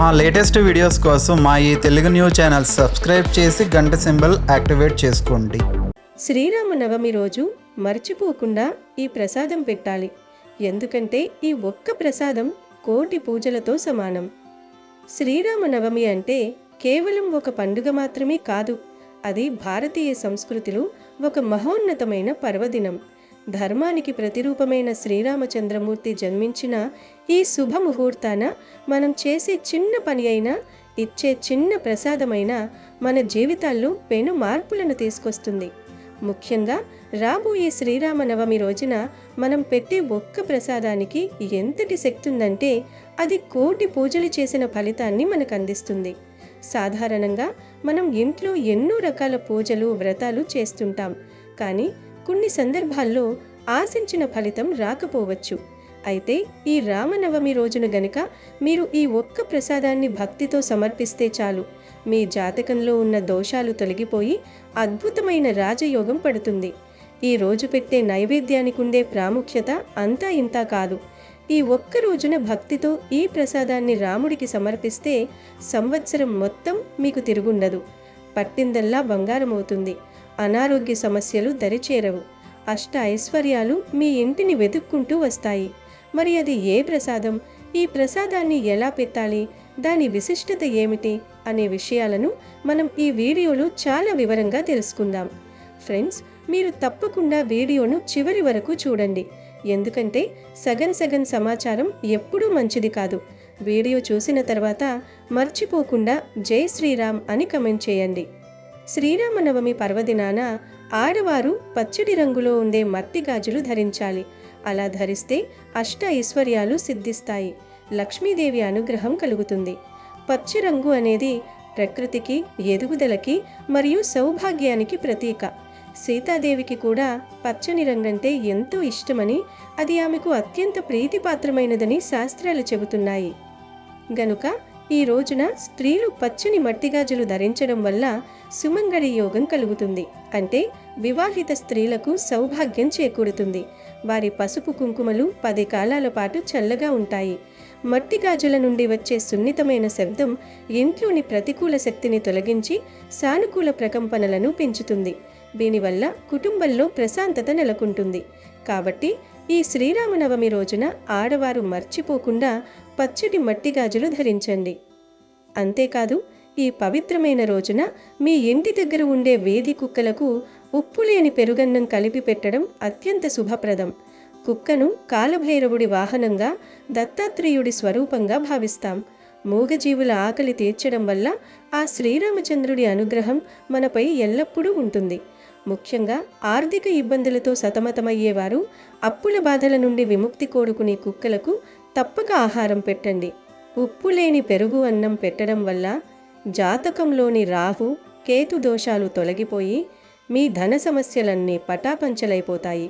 మా latest videos కోసం మా ఈ తెలుగు న్యూస్ ఛానల్ సబ్స్క్రైబ్ చేసి గంట సింబల్ యాక్టివేట్ చేసుకోండి. శ్రీరామనవమి రోజు మర్చిపోకుండా ఈ ప్రసాదం పెట్టాలి. ఎందుకంటే ఈ ఒక్క ప్రసాదం కోటి పూజలతో సమానం. శ్రీరామనవమి అంటే కేవలం ఒక పండుగ మాత్రమే కాదు, అది భారతీయ సంస్కృతిలో ఒక మహోన్నతమైన పర్వదినం. ధర్మానికి ప్రతిరూపమైన శ్రీరామచంద్రమూర్తి జన్మించిన ఈ శుభముహూర్తాన మనం చేసే చిన్న పని అయినా, ఇచ్చే చిన్న ప్రసాదమైనా మన జీవితాల్లో పెను మార్పులను తీసుకొస్తుంది. ముఖ్యంగా రాబోయే శ్రీరామనవమి రోజున మనం పెట్టే ఒక్క ప్రసాదానికి ఎంతటి శక్తి ఉందంటే అది కోటి పూజలు చేసిన ఫలితాన్ని మనకు అందిస్తుంది. సాధారణంగా మనం ఇంట్లో ఎన్నో రకాల పూజలు, వ్రతాలు చేస్తుంటాం. కానీ కొన్ని సందర్భాల్లో ఆశించిన ఫలితం రాకపోవచ్చు. అయితే ఈ రామనవమి రోజున గనుక మీరు ఈ ఒక్క ప్రసాదాన్ని భక్తితో సమర్పిస్తే చాలు, మీ జాతకంలో ఉన్న దోషాలు తొలగిపోయి అద్భుతమైన రాజయోగం పడుతుంది. ఈ రోజు పెట్టే నైవేద్యానికి ఉండే ప్రాముఖ్యత అంతా ఇంతా కాదు. ఈ ఒక్క రోజున భక్తితో ఈ ప్రసాదాన్ని రాముడికి సమర్పిస్తే సంవత్సరం మొత్తం మీకు తిరుగుండదు. పట్టిందల్లా బంగారమవుతుంది. అనారోగ్య సమస్యలు దరిచేరవు. అష్ట ఐశ్వర్యాలు మీ ఇంటిని వెతుక్కుంటూ వస్తాయి. మరి అది ఏ ప్రసాదం, ఈ ప్రసాదాన్ని ఎలా పెట్టాలి, దాని విశిష్టత ఏమిటి అనే విషయాలను మనం ఈ వీడియోలో చాలా వివరంగా తెలుసుకుందాం. ఫ్రెండ్స్, మీరు తప్పకుండా వీడియోను చివరి వరకు చూడండి. ఎందుకంటే సగం సమాచారం ఎప్పుడూ మంచిది కాదు. వీడియో చూసిన తర్వాత మర్చిపోకుండా జై శ్రీరామ్ అని కమెంట్ చేయండి. శ్రీరామనవమి పర్వదినాన ఆడవారు పచ్చడి రంగులో ఉండే మట్టి గాజులు ధరించాలి. అలా ధరిస్తే అష్ట ఐశ్వర్యాలు సిద్ధిస్తాయి, లక్ష్మీదేవి అనుగ్రహం కలుగుతుంది. పచ్చి రంగు అనేది ప్రకృతికి, ఎదుగుదలకి మరియు సౌభాగ్యానికి ప్రతీక. సీతాదేవికి కూడా పచ్చని రంగంటే ఎంతో ఇష్టమని, అది ఆమెకు అత్యంత ప్రీతిపాత్రమైనదని శాస్త్రాలు చెబుతున్నాయి. గనుక ఈ రోజున స్త్రీలు పచ్చని మట్టిగాజులు ధరించడం వల్ల సుమంగళి యోగం కలుగుతుంది. అంటే వివాహిత స్త్రీలకు సౌభాగ్యం చేకూరుతుంది. వారి పసుపు కుంకుమలు 10 కాలాల పాటు చల్లగా ఉంటాయి. మట్టి గాజుల నుండి వచ్చే సున్నితమైన శబ్దం ఇంట్లోని ప్రతికూల శక్తిని తొలగించి సానుకూల ప్రకంపనలను పెంచుతుంది. దీనివల్ల కుటుంబంలో ప్రశాంతత నెలకొంటుంది. కాబట్టి ఈ శ్రీరామనవమి రోజున ఆడవారు మర్చిపోకుండా పచ్చటి మట్టి గాజులు ధరించండి. అంతేకాదు, ఈ పవిత్రమైన రోజున మీ ఇంటి దగ్గర ఉండే వేది కుక్కలకు ఉప్పు లేని పెరుగన్నం కలిపి పెట్టడం అత్యంత శుభప్రదం. కుక్కను కాలభైరవుడి వాహనంగా, దత్తాత్రేయుడి స్వరూపంగా భావిస్తాం. మూగజీవుల ఆకలి తీర్చడం వల్ల ఆ శ్రీరామచంద్రుడి అనుగ్రహం మనపై ఎల్లప్పుడూ ఉంటుంది. ముఖ్యంగా ఆర్థిక ఇబ్బందులతో సతమతమయ్యేవారు, అప్పుల బాధల నుండి విముక్తి కోరుకునే కుక్కలకు తప్పక ఆహారం పెట్టండి. ఉప్పు లేని పెరుగు అన్నం పెట్టడం వల్ల జాతకంలోని రాహు, కేతు దోషాలు తొలగిపోయి మీ ధన సమస్యలన్నీ పటాపంచలైపోతాయి.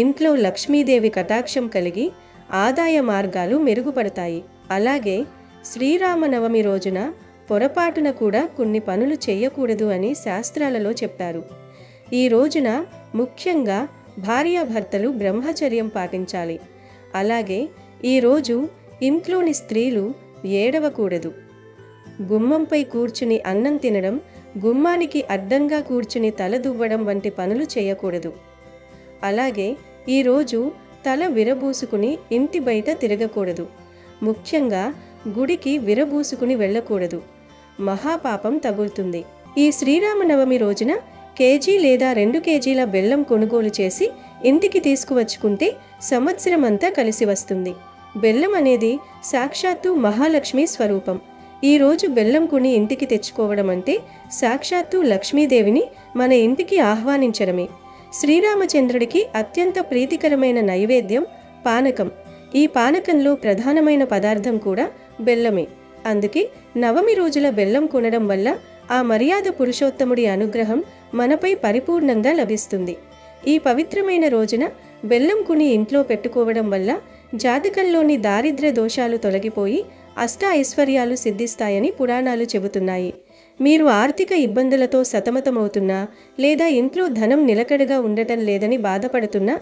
ఇంట్లో లక్ష్మీదేవి కటాక్షం కలిగి ఆదాయ మార్గాలు మెరుగుపడతాయి. అలాగే శ్రీరామనవమి రోజున పొరపాటున కూడా కొన్ని పనులు చేయకూడదు అని శాస్త్రాలలో చెప్పారు. ఈ రోజున ముఖ్యంగా భార్యాభర్తలు బ్రహ్మచర్యం పాటించాలి. అలాగే ఈరోజు ఇంట్లోని స్త్రీలు ఏడవకూడదు. గుమ్మంపై కూర్చుని అన్నం తినడం, గుమ్మానికి అడ్డంగా కూర్చుని తల దువ్వడం వంటి పనులు చేయకూడదు. అలాగే ఈరోజు తల విరబూసుకుని ఇంటి బయట తిరగకూడదు. ముఖ్యంగా గుడికి విరబూసుకుని వెళ్ళకూడదు. మహాపాపం తగులుతుంది. ఈ శ్రీరామనవమి రోజున కేజీ లేదా 2 కేజీల బెల్లం కొనుగోలు చేసి ఇంటికి తీసుకువచ్చుకుంటే సంవత్సరం అంతా కలిసి వస్తుంది. బెల్లం అనేది సాక్షాత్తు మహాలక్ష్మి స్వరూపం. ఈరోజు బెల్లం కొని ఇంటికి తెచ్చుకోవడం అంటే సాక్షాత్తు లక్ష్మీదేవిని మన ఇంటికి ఆహ్వానించడమే. శ్రీరామచంద్రుడికి అత్యంత ప్రీతికరమైన నైవేద్యం పానకం. ఈ పానకంలో ప్రధానమైన పదార్థం కూడా బెల్లమే. అందుకే నవమి రోజుల బెల్లం కొనడం వల్ల ఆ మర్యాద పురుషోత్తముడి అనుగ్రహం మనపై పరిపూర్ణంగా లభిస్తుంది. ఈ పవిత్రమైన రోజున బెల్లం కొని ఇంట్లో పెట్టుకోవడం వల్ల జాతకంలోని దారిద్ర్య దోషాలు తొలగిపోయి అష్ట ఐశ్వర్యాలు సిద్ధిస్తాయని పురాణాలు చెబుతున్నాయి. మీరు ఆర్థిక ఇబ్బందులతో సతమతమవుతున్నా, లేదా ఇంట్లో ధనం నిలకడగా ఉండటం లేదని బాధపడుతున్నా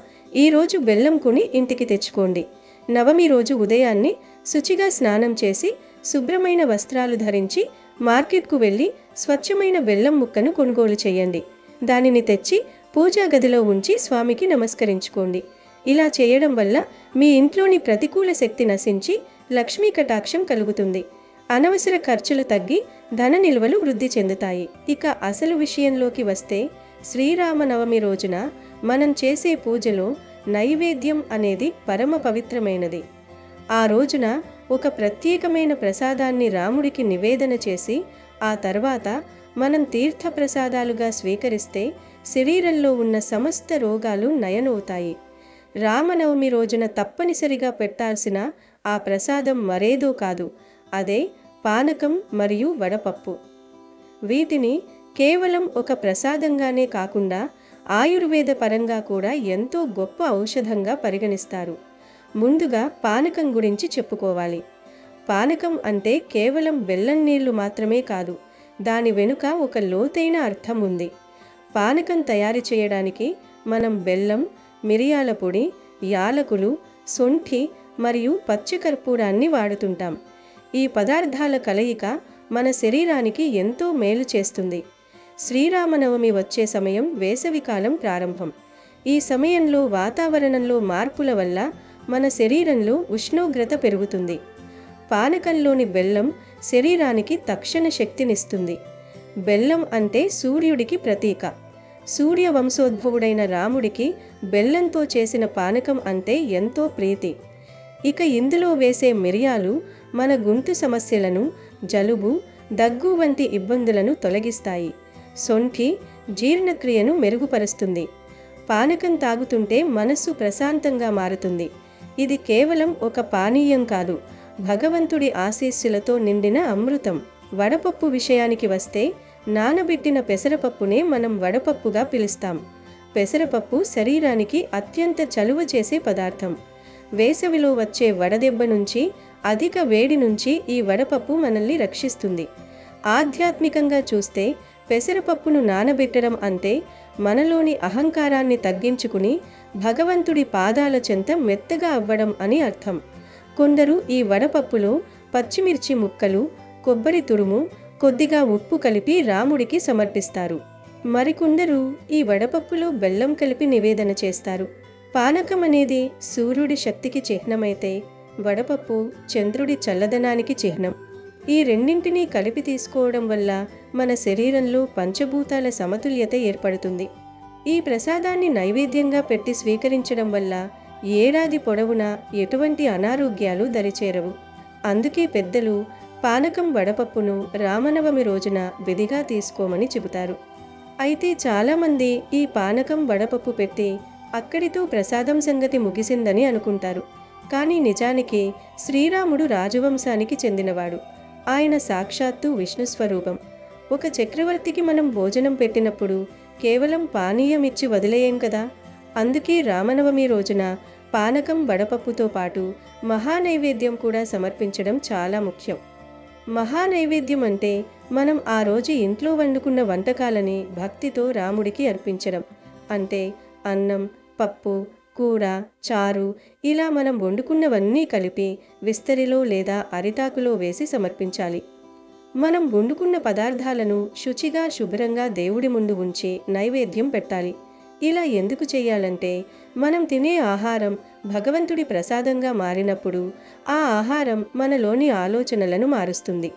ఈరోజు బెల్లం కొని ఇంటికి తెచ్చుకోండి. నవమి రోజు ఉదయాన్నే శుచిగా స్నానం చేసి శుభ్రమైన వస్త్రాలు ధరించి మార్కెట్కు వెళ్ళి స్వచ్ఛమైన బెల్లం ముక్కను కొనుగోలు చేయండి. దానిని తెచ్చి పూజా గదిలో ఉంచి స్వామికి నమస్కరించుకోండి. ఇలా చేయడం వల్ల మీ ఇంట్లోని ప్రతికూల శక్తి నశించి లక్ష్మీ కటాక్షం కలుగుతుంది. అనవసర ఖర్చులు తగ్గి ధన నిల్వలు వృద్ధి చెందుతాయి. ఇక అసలు విషయంలోకి వస్తే, శ్రీరామనవమి రోజున మనం చేసే పూజలో నైవేద్యం అనేది పరమ పవిత్రమైనది. ఆ రోజున ఒక ప్రత్యేకమైన ప్రసాదాన్ని రాముడికి నివేదన చేసి ఆ తర్వాత మనం తీర్థ ప్రసాదాలుగా స్వీకరిస్తే శరీరంలో ఉన్న సమస్త రోగాలు నయమవుతాయి. రామనవమి రోజున తప్పనిసరిగా పెట్టాల్సిన ఆ ప్రసాదం మరేదో కాదు, అదే పానకం మరియు వడపప్పు. వీటిని కేవలం ఒక ప్రసాదంగానే కాకుండా ఆయుర్వేద పరంగా కూడా ఎంతో గొప్ప ఔషధంగా పరిగణిస్తారు. ముందుగా పానకం గురించి చెప్పుకోవాలి. పానకం అంటే కేవలం బెల్లం నీళ్లు మాత్రమే కాదు, దాని వెనుక ఒక లోతైన అర్థం ఉంది. పానకం తయారు చేయడానికి మనం బెల్లం, మిరియాల పొడి, యాలకులు, సొంఠి మరియు పచ్చికర్పూరాన్ని వాడుతుంటాం. ఈ పదార్థాల కలయిక మన శరీరానికి ఎంతో మేలు చేస్తుంది. శ్రీరామనవమి వచ్చే సమయం వేసవికాలం ప్రారంభం. ఈ సమయంలో వాతావరణంలో మార్పుల వల్ల మన శరీరంలో ఉష్ణోగ్రత పెరుగుతుంది. పానకంలోని బెల్లం శరీరానికి తక్షణ శక్తినిస్తుంది. బెల్లం అంటే సూర్యుడికి ప్రతీక. సూర్య వంశోద్భవుడైన రాముడికి బెల్లంతో చేసిన పానకం అంటే ఎంతో ప్రీతి. ఇక ఇందులో వేసే మిరియాలు మన గొంతు సమస్యలను, జలుబు, దగ్గు వంటి ఇబ్బందులను తొలగిస్తాయి. సొంఠి జీర్ణక్రియను మెరుగుపరుస్తుంది. పానకం తాగుతుంటే మనస్సు ప్రశాంతంగా మారుతుంది. ఇది కేవలం ఒక పానీయం కాదు, భగవంతుడి ఆశీస్సులతో నిండిన అమృతం. వడపప్పు విషయానికి వస్తే, నానబెట్టిన పెసరపప్పునే మనం వడపప్పుగా పిలుస్తాం. పెసరపప్పు శరీరానికి అత్యంత చలువ చేసే పదార్థం. వేసవిలో వచ్చే వడదెబ్బ నుంచి, అధిక వేడి నుంచి ఈ వడపప్పు మనల్ని రక్షిస్తుంది. ఆధ్యాత్మికంగా చూస్తే పెసరపప్పును నానబెట్టడం అంటే మనలోని అహంకారాన్ని తగ్గించుకుని భగవంతుడి పాదాల చెంత మెత్తగా అవ్వడం అని అర్థం. కొందరు ఈ వడపప్పులో పచ్చిమిర్చి ముక్కలు, కొబ్బరి తురుము, కొద్దిగా ఉప్పు కలిపి రాముడికి సమర్పిస్తారు. మరికొందరు ఈ వడపప్పులో బెల్లం కలిపి నివేదన చేస్తారు. పానకం అనేది సూర్యుడి శక్తికి చిహ్నమైతే, వడపప్పు చంద్రుడి చల్లదనానికి చిహ్నం. ఈ రెండింటినీ కలిపి తీసుకోవడం వల్ల మన శరీరంలో పంచభూతాల సమతుల్యత ఏర్పడుతుంది. ఈ ప్రసాదాన్ని నైవేద్యంగా పెట్టి స్వీకరించడం వల్ల ఏడాది పొడవునా ఎటువంటి అనారోగ్యాలు దరిచేరవు. అందుకే పెద్దలు పానకం, వడపప్పును రామనవమి రోజున విధిగా తీసుకోమని చెబుతారు. అయితే చాలామంది ఈ పానకం, వడపప్పు పెట్టి అక్కడితో ప్రసాదం సంగతి ముగిసిందని అనుకుంటారు. కానీ నిజానికి శ్రీరాముడు రాజవంశానికి చెందినవాడు. ఆయన సాక్షాత్తు విష్ణు స్వరూపం. ఒక చక్రవర్తికి మనం భోజనం పెట్టినప్పుడు కేవలం పానీయం ఇచ్చి వదిలేయం కదా. అందుకే రామనవమి రోజున పానకం, వడపప్పుతో పాటు మహానైవేద్యం కూడా సమర్పించడం చాలా ముఖ్యం. మహానైవేద్యం అంటే మనం ఆ రోజు ఇంట్లో వండుకున్న వంటకాలని భక్తితో రాముడికి అర్పించడం. అంటే అన్నం, పప్పు, కూర, చారు ఇలా మనం వండుకున్నవన్నీ కలిపి విస్తరిలో లేదా అరిటాకులో వేసి సమర్పించాలి. మనం వండుకున్న పదార్థాలను శుచిగా, శుభ్రంగా దేవుడి ముందు ఉంచి నైవేద్యం పెట్టాలి. ఇలా ఎందుకు చేయాలంటే, మనం తినే ఆహారం భగవంతుడి ప్రసాదంగా మారినప్పుడు ఆ ఆహారం మనలోని ఆలోచనలను మారుస్తుంది.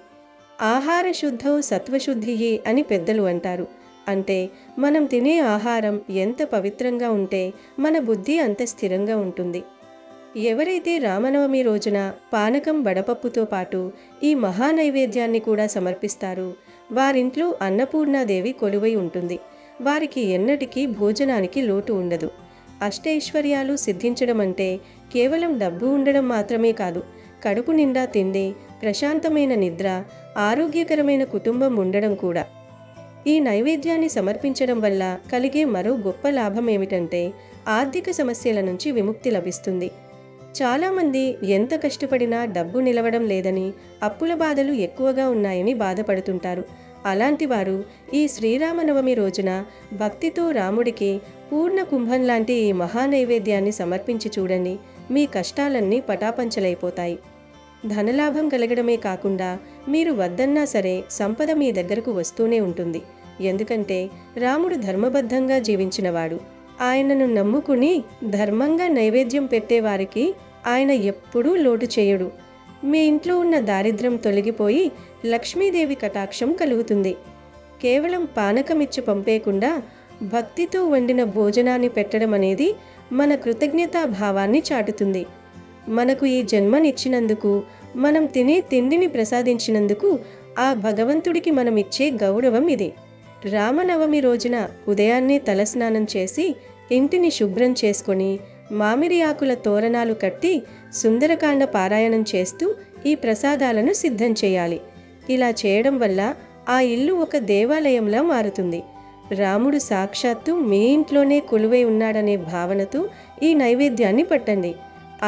ఆహార శుద్ధౌ సత్వశుద్ధియే అని పెద్దలు అంటారు. అంటే మనం తినే ఆహారం ఎంత పవిత్రంగా ఉంటే మన బుద్ధి అంత స్థిరంగా ఉంటుంది. ఎవరైతే రామనవమి రోజున పానకం, వడపప్పుతో పాటు ఈ మహానైవేద్యాన్ని కూడా సమర్పిస్తారో వారింట్లో అన్నపూర్ణాదేవి కొలువై ఉంటుంది. వారికి ఎన్నటికీ భోజనానికి లోటు ఉండదు. అష్టైశ్వర్యాలు సిద్ధించడం అంటే కేవలం డబ్బు ఉండడం మాత్రమే కాదు, కడుపు నిండా తిండి, ప్రశాంతమైన నిద్ర, ఆరోగ్యకరమైన కుటుంబం ఉండడం కూడా. ఈ నైవేద్యాన్ని సమర్పించడం వల్ల కలిగే మరో గొప్ప లాభం ఏమిటంటే, ఆర్థిక సమస్యల నుంచి విముక్తి లభిస్తుంది. చాలామంది ఎంత కష్టపడినా డబ్బు నిలవడం లేదని, అప్పుల బాధలు ఎక్కువగా ఉన్నాయని బాధపడుతుంటారు. అలాంటి వారు ఈ శ్రీరామనవమి రోజున భక్తితో రాముడికి పూర్ణ కుంభం లాంటి ఈ మహానైవేద్యాన్ని సమర్పించి చూడండి. మీ కష్టాలన్నీ పటాపంచలైపోతాయి. ధనలాభం కలగడమే కాకుండా మీరు వద్దన్నా సరే సంపద మీ దగ్గరకు వస్తూనే ఉంటుంది. ఎందుకంటే రాముడు ధర్మబద్ధంగా జీవించినవాడు. ఆయనను నమ్ముకుని ధర్మంగా నైవేద్యం పెట్టేవారికి ఆయన ఎప్పుడూ లోటు చేయడు. మీ ఇంట్లో ఉన్న దారిద్ర్యం తొలగిపోయి లక్ష్మీదేవి కటాక్షం కలుగుతుంది. కేవలం పానకమిచ్చి పంపేయకుండా భక్తితో వండిన భోజనాన్ని పెట్టడం అనేది మన కృతజ్ఞతా భావాన్ని చాటుతుంది. మనకు ఈ జన్మనిచ్చినందుకు, మనం తినే తిండిని ప్రసాదించినందుకు ఆ భగవంతుడికి మనమిచ్చే గౌరవం ఇది. రామనవమి రోజున ఉదయాన్నే తలస్నానం చేసి ఇంటిని శుభ్రం చేసుకొని మామిడి ఆకుల తోరణాలు కట్టి సుందరకాండ పారాయణం చేస్తూ ఈ ప్రసాదాలను సిద్ధం చేయాలి. ఇలా చేయడం వల్ల ఆ ఇల్లు ఒక దేవాలయంలా మారుతుంది. రాముడు సాక్షాత్తు మీ ఇంట్లోనే కొలువై ఉన్నాడనే భావనతో ఈ నైవేద్యాన్ని పట్టండి.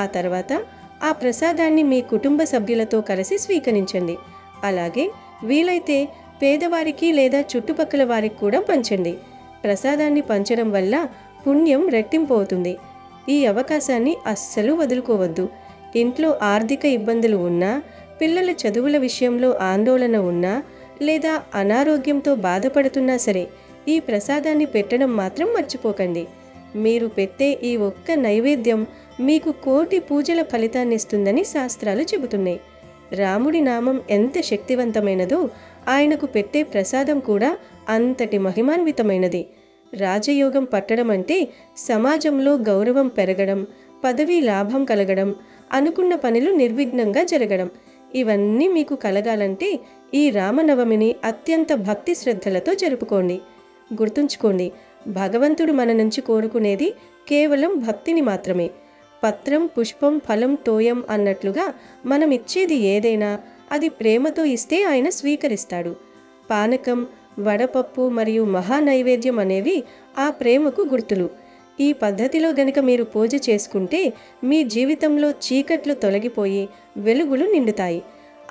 ఆ తర్వాత ఆ ప్రసాదాన్ని మీ కుటుంబ సభ్యులతో కలిసి స్వీకరించండి. అలాగే వీలైతే పేదవారికి లేదా చుట్టుపక్కల వారికి కూడా పంచండి. ప్రసాదాన్ని పంచడం వల్ల పుణ్యం రెట్టింపు అవుతుంది. ఈ అవకాశాన్ని అస్సలు వదులుకోవద్దు. ఇంట్లో ఆర్థిక ఇబ్బందులు ఉన్నా, పిల్లల చదువుల విషయంలో ఆందోళన ఉన్నా, లేదా అనారోగ్యంతో బాధపడుతున్నా సరే ఈ ప్రసాదాన్ని పెట్టడం మాత్రం మర్చిపోకండి. మీరు పెట్టే ఈ ఒక్క నైవేద్యం మీకు కోటి పూజల ఫలితాన్నిస్తుందని శాస్త్రాలు చెబుతున్నాయి. రాముడి నామం ఎంత శక్తివంతమైనదో ఆయనకు పెట్టే ప్రసాదం కూడా అంతటి మహిమాన్వితమైనది. రాజయోగం పట్టడం అంటే సమాజంలో గౌరవం పెరగడం, పదవీ లాభం కలగడం, అనుకున్న పనులు నిర్విఘ్నంగా జరగడం. ఇవన్నీ మీకు కలగాలంటే ఈ రామనవమిని అత్యంత భక్తి శ్రద్ధలతో జరుపుకోండి. గుర్తుంచుకోండి, భగవంతుడు మన నుంచి కోరుకునేది కేవలం భక్తిని మాత్రమే. పత్రం, పుష్పం, ఫలం, తోయం అన్నట్లుగా మనం ఇచ్చేది ఏదైనా అది ప్రేమతో ఇస్తే ఆయన స్వీకరిస్తాడు. పానకం, వడపప్పు మరియు మహానైవేద్యం అనేవి ఆ ప్రేమకు గుర్తులు. ఈ పద్ధతిలో గనుక మీరు పూజ చేసుకుంటే మీ జీవితంలో చీకట్లు తొలగిపోయి వెలుగులు నిండుతాయి.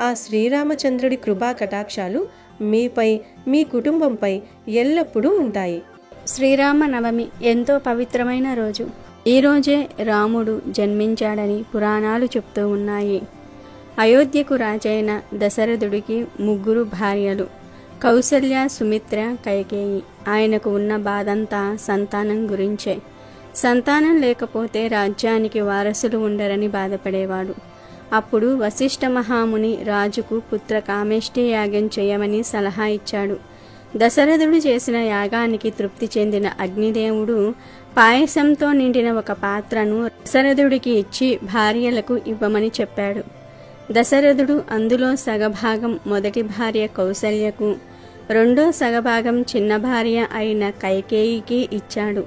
ఆ శ్రీరామచంద్రుడి కృపా కటాక్షాలు మీపై, మీ కుటుంబంపై ఎల్లప్పుడూ ఉంటాయి. శ్రీరామనవమి ఎంతో పవిత్రమైన రోజు. ఈ రోజే రాముడు జన్మించాడని పురాణాలు చెప్తూ ఉన్నాయి. అయోధ్యకు రాజైన దశరథుడికి 3 భార్యలు, కౌసల్య, సుమిత్ర, కైకేయి. ఆయనకు ఉన్న బాధంతా సంతానం గురించే. సంతానం లేకపోతే రాజ్యానికి వారసులు ఉండరని బాధపడేవాడు. అప్పుడు వశిష్ఠ మహాముని రాజుకు పుత్ర కామేష్టి యాగం చేయమని సలహా ఇచ్చాడు. దశరథుడు చేసిన యాగానికి తృప్తి చెందిన అగ్నిదేవుడు పాయసంతో నిండిన ఒక పాత్రను దశరథుడికి ఇచ్చి భార్యలకు ఇవ్వమని చెప్పాడు. దశరథుడు అందులో సగభాగం మొదటి భార్య కౌసల్యకు, రెండో సగభాగం చిన్న భార్య అయిన కైకేయికి ఇచ్చాడు.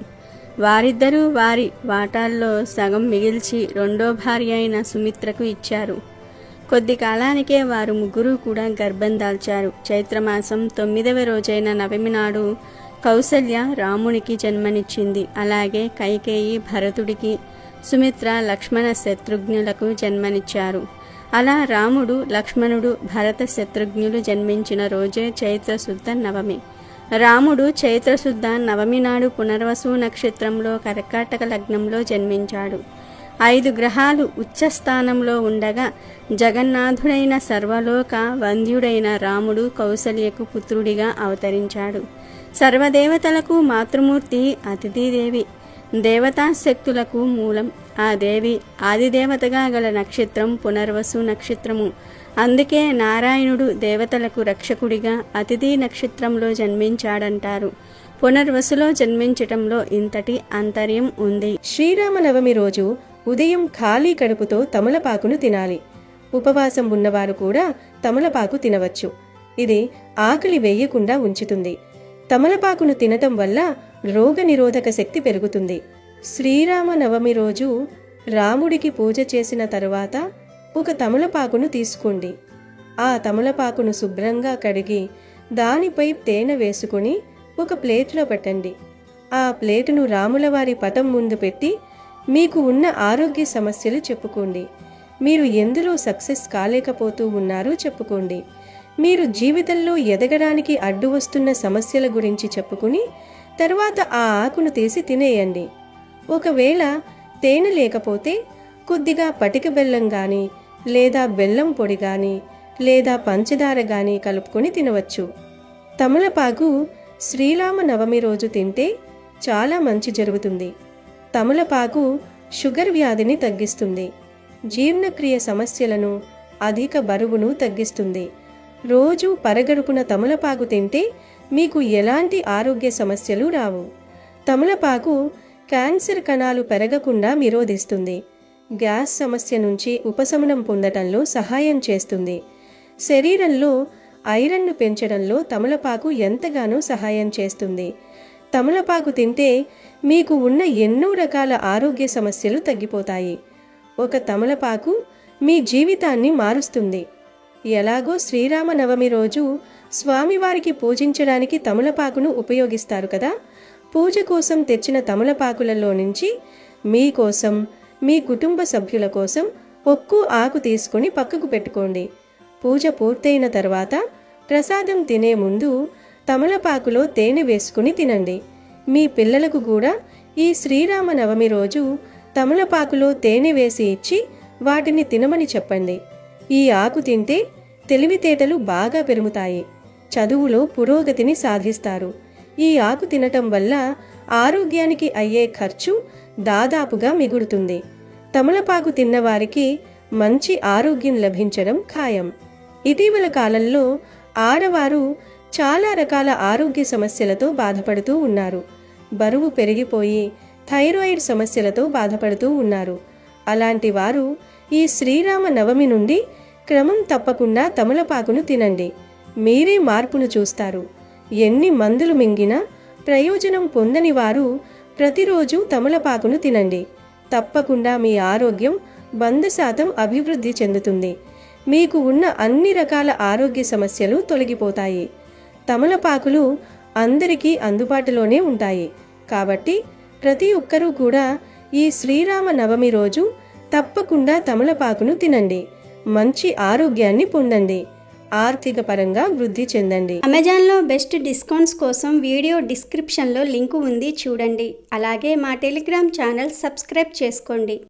వారిద్దరూ వారి వాటాల్లో సగం మిగిల్చి రెండో భార్య అయిన సుమిత్రకు ఇచ్చారు. కొద్ది కాలానికే వారు 3 కూడా గర్భం దాల్చారు. చైత్రమాసం 9వ రోజైన నవమి నాడు కౌసల్య రామునికి జన్మనిచ్చింది. అలాగే కైకేయి భరతుడికి, సుమిత్ర లక్ష్మణ శత్రుఘ్నులకు జన్మనిచ్చారు. అలా రాముడు, లక్ష్మణుడు, భరత శత్రుఘ్నులు జన్మించిన రోజే చైత్రశుద్ధ నవమి. రాముడు చైత్రశుద్ధ నవమి నాడు పునర్వసు నక్షత్రంలో కర్కాటక లగ్నంలో జన్మించాడు. 5 గ్రహాలు ఉచ్చస్థానంలో ఉండగా జగన్నాథుడైన సర్వలోక వంద్యుడైన రాముడు కౌసల్యకు పుత్రుడిగా అవతరించాడు. సర్వదేవతలకు మాతృమూర్తి అతిథిదేవి, దేవతాశక్తులకు మూలం. ఆ దేవి ఆదిదేవతగా గల నక్షత్రం పునర్వసు నక్షత్రము. అందుకే నారాయణుడు దేవతలకు రక్షకుడిగా అతిథి నక్షత్రంలో జన్మించాడంటారు. పునర్వసులో జన్మించటంలో ఇంతటి అంతర్యం ఉంది. శ్రీరామనవమి రోజు ఉదయం ఖాళీ కడుపుతో తమలపాకును తినాలి. ఉపవాసం ఉన్నవారు కూడా తమలపాకు తినవచ్చు. ఇది ఆకలి వేయకుండా ఉంచుతుంది. తమలపాకును తినటం వల్ల రోగనిరోధక శక్తి పెరుగుతుంది. శ్రీరామనవమి రోజు రాముడికి పూజ చేసిన తరువాత ఒక తమలపాకును తీసుకోండి. ఆ తమలపాకును శుభ్రంగా కడిగి దానిపై తేనె వేసుకుని ఒక ప్లేట్లో పెట్టండి. ఆ ప్లేటును రాములవారి పటం ముందు పెట్టి మీకు ఉన్న ఆరోగ్య సమస్యలు చెప్పుకోండి. మీరు ఎందులో సక్సెస్ కాలేకపోతూ ఉన్నారో చెప్పుకోండి. మీరు జీవితంలో ఎదగడానికి అడ్డు వస్తున్న సమస్యల గురించి చెప్పుకుని తర్వాత ఆ ఆకును తీసి తినేయండి. ఒకవేళ తేనె లేకపోతే కొద్దిగా పటిక బెల్లం కానీ లేదా బెల్లం పొడి కానీ లేదా పంచదార కానీ కలుపుకొని తినవచ్చు. తమలపాకు శ్రీరామ నవమి రోజు తింటే చాలా మంచి జరుగుతుంది. తమలపాకు షుగర్ వ్యాధిని తగ్గిస్తుంది. జీర్ణక్రియ సమస్యలను, అధిక బరువును తగ్గిస్తుంది. రోజు పరగడుపున తమలపాకు తింటే మీకు ఎలాంటి ఆరోగ్య సమస్యలు రావు. తమలపాకు క్యాన్సర్ కణాలు పెరగకుండా నిరోధిస్తుంది. గ్యాస్ సమస్య నుంచి ఉపశమనం పొందటంలో సహాయం చేస్తుంది. శరీరంలో ఐరన్ను పెంచడంలో తమలపాకు ఎంతగానో సహాయం చేస్తుంది. తమలపాకు తింటే మీకు ఉన్న ఎన్నో రకాల ఆరోగ్య సమస్యలు తగ్గిపోతాయి. ఒక తమలపాకు మీ జీవితాన్ని మారుస్తుంది. ఎలాగో శ్రీరామనవమి రోజు స్వామివారికి పూజించడానికి తమలపాకును ఉపయోగిస్తారు కదా. పూజ కోసం తెచ్చిన తమలపాకులలో నుంచి మీకోసం, మీ కుటుంబ సభ్యుల కోసం ఒక్కో ఆకు తీసుకొని పక్కకు పెట్టుకోండి. పూజ పూర్తయిన తర్వాత ప్రసాదం తినే ముందు తమలపాకులో తేనె వేసుకుని తినండి. మీ పిల్లలకు కూడా ఈ శ్రీరామనవమి రోజు తమలపాకులో తేనె వేసి ఇచ్చి వాటిని తినమని చెప్పండి. ఈ ఆకు తింటే తెలివితేటలు బాగా పెరుగుతాయి. చదువులో పురోగతిని సాధిస్తారు. ఈ ఆకు తినటం వల్ల ఆరోగ్యానికి అయ్యే ఖర్చు దాదాపుగా మిగులుతుంది. తమలపాకు తిన్నవారికి మంచి ఆరోగ్యం లభించడం ఖాయం. ఇటీవల కాలంలో ఆడవారు చాలా రకాల ఆరోగ్య సమస్యలతో బాధపడుతూ ఉన్నారు. బరువు పెరిగిపోయి థైరాయిడ్ సమస్యలతో బాధపడుతూ ఉన్నారు. అలాంటి వారు ఈ శ్రీరామ నవమి నుండి క్రమం తప్పకుండా తమలపాకును తినండి. మీరే మార్పును చూస్తారు. ఎన్ని మందులు మింగినా ప్రయోజనం పొందని వారు ప్రతిరోజు తమలపాకును తినండి. తప్పకుండా మీ ఆరోగ్యం 100% అభివృద్ధి చెందుతుంది. మీకు ఉన్న అన్ని రకాల ఆరోగ్య సమస్యలు తొలగిపోతాయి. తమలపాకులు అందరికీ అందుబాటులోనే ఉంటాయి. కాబట్టి ప్రతి ఒక్కరూ కూడా ఈ శ్రీరామ నవమి రోజు తప్పకుండా తమలపాకును తినండి. మంచి ఆరోగ్యాన్ని పొందండి. ఆర్థిక పరంగా వృద్ధి చెందండి. అమెజాన్లో బెస్ట్ డిస్కౌంట్స్ కోసం వీడియో డిస్క్రిప్షన్లో లింకు ఉంది, చూడండి. అలాగే మా టెలిగ్రామ్ ఛానల్ సబ్స్క్రైబ్ చేసుకోండి.